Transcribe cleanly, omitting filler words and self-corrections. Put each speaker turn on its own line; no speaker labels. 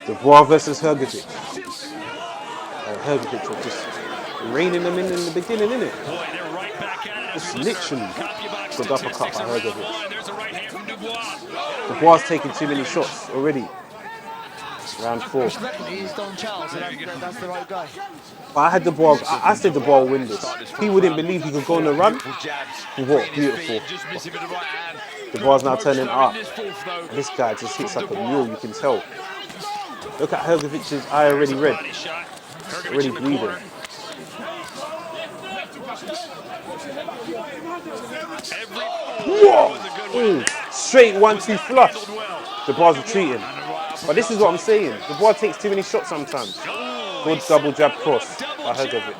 Dubois versus Hrgovic. Hrgovic was just reining them in the beginning, innit? Just literally good uppercut by Hrgovic. Dubois taking too many shots already. Round 4.
He's Don Charles, and that's the right guy.
But I had Dubois. I said Dubois will win this. He wouldn't believe he could go on a run. What beautiful. Dubois now turning up. This guy just hits like a mule, you can tell. Look at Hrgovic's eye already red. Already bleeding. Whoa! Straight 1-2 flush. Dubois retreating. But this is what I'm saying. Dubois takes too many shots sometimes. Good double jab cross by Hrgovic.